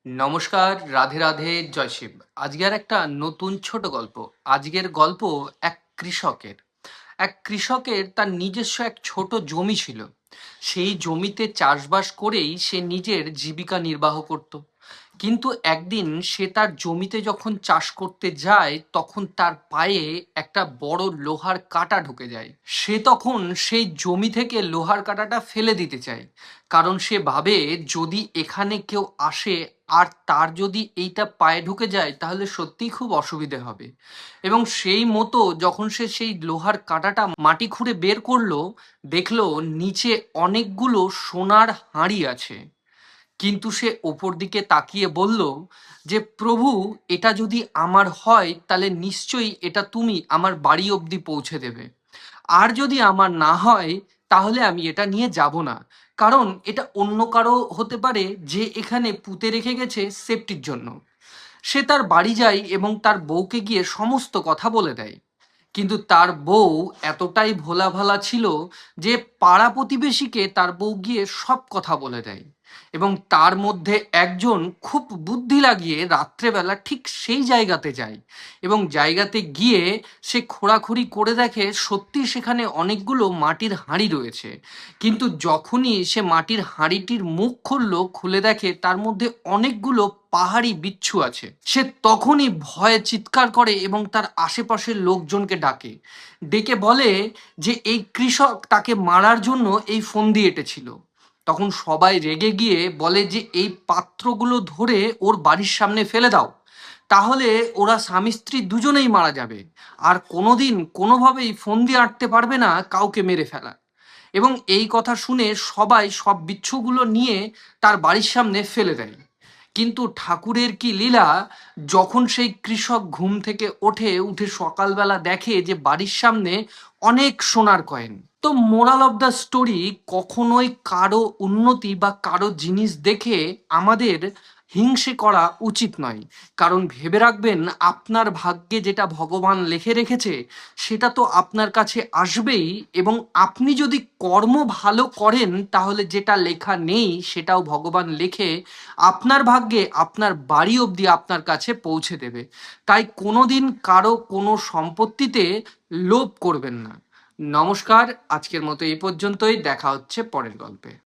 নমস্কার, রাধে রাধে, জয় শিব। আজকের একটা নতুন ছোট গল্প। আজকের গল্প এক কৃষকের। এক কৃষকের তার নিজস্ব এক ছোট জমি ছিল। সেই জমিতে চাষবাস করেই সে নিজের জীবিকা নির্বাহ করত। কিন্তু একদিন সে তার জমিতে যখন চাষ করতে যায় তখন তার পায়ে একটা বড় লোহার কাঁটা ঢুকে যায়। সে তখন সেই জমি থেকে লোহার কাঁটাটা ফেলে দিতে চায়, কারণ সে ভাবে যদি এখানে কেউ আসে আর তার যদি এইটা পায়ে ঢুকে যায় তাহলে সত্যিই খুব অসুবিধে হবে। এবং সেই মতো যখন সে সেই লোহার কাঁটাটা মাটি খুঁড়ে বের করলো, দেখলো নিচে অনেকগুলো সোনার হাঁড়ি আছে। কিন্তু সে ওপর দিকে তাকিয়ে বলল যে, প্রভু, এটা যদি আমার হয় তাহলে নিশ্চয়ই এটা তুমি আমার বাড়ি অবধি পৌঁছে দেবে। আর যদি আমার না হয় তাহলে আমি এটা নিয়ে যাব না, কারণ এটা অন্য কারো হতে পারে যে এখানে পুঁতে রেখে গেছে সেফটির জন্য। সে তার বাড়ি যায় এবং তার বউকে গিয়ে সমস্ত কথা বলে দেয়। কিন্তু তার বউ এতটাই ভোলা ভালা ছিল যে পাড়া প্রতিবেশীকে তার বউ গিয়ে সব কথা বলে দেয়। এবং তার মধ্যে একজন খুব বুদ্ধি লাগিয়ে রাত্রেবেলা ঠিক সেই জায়গাতে যায় এবং জায়গাতে গিয়ে সে খোঁড়াখুড়ি করে দেখে সত্যি সেখানে অনেকগুলো মাটির হাঁড়ি রয়েছে। কিন্তু যখনই সে মাটির হাঁড়িটির মুখ খুললো, খুলে দেখে তার মধ্যে অনেকগুলো পাহাড়ি বিচ্ছু আছে। সে তখনই ভয়ে চিৎকার করে এবং তার আশেপাশের লোকজনকে ডাকে। ডেকে বলে যে এই কৃষক তাকে মারার জন্য এই ফন্দি এঁটেছিল। তখন সবাই রেগে গিয়ে বলে যে এই পাত্রগুলো ধরে ওর বাড়ির সামনে ফেলে দাও, তাহলে ওরা স্বামী স্ত্রী দুজনেই মারা যাবে, আর কোনোদিন কোনোভাবেই ফন্দি আঁটতে পারবে না কাউকে মেরে ফেলা। এবং এই কথা শুনে সবাই সব বিচ্ছুগুলো নিয়ে তার বাড়ির সামনে ফেলে দেয়। কিন্তু ঠাকুরের কি লীলা, যখন সেই কৃষক ঘুম থেকে উঠে সকালবেলা দেখে যে বাড়ির সামনে অনেক সোনার কয়েন। তো মোরাল অফ দ্য স্টোরি, কখনোই কারো উন্নতি বা কারো জিনিস দেখে আমাদের হিংসে করা উচিত নয়। কারণ ভেবে রাখবেন, আপনার ভাগ্যে যেটা ভগবান লিখে রেখেছে সেটা তো আপনার কাছে আসবেই। এবং আপনি যদি কর্ম ভালো করেন তাহলে যেটা লেখা নেই সেটাও ভগবান লিখে আপনার ভাগ্যে আপনার বাড়ি অবধি আপনার কাছে পৌঁছে দেবে। তাই কোনোদিন কারো কোনো সম্পত্তিতে লোভ করবেন না। নমস্কার, আজকের মতো এই পর্যন্তই। দেখা হচ্ছে পরের গল্পে।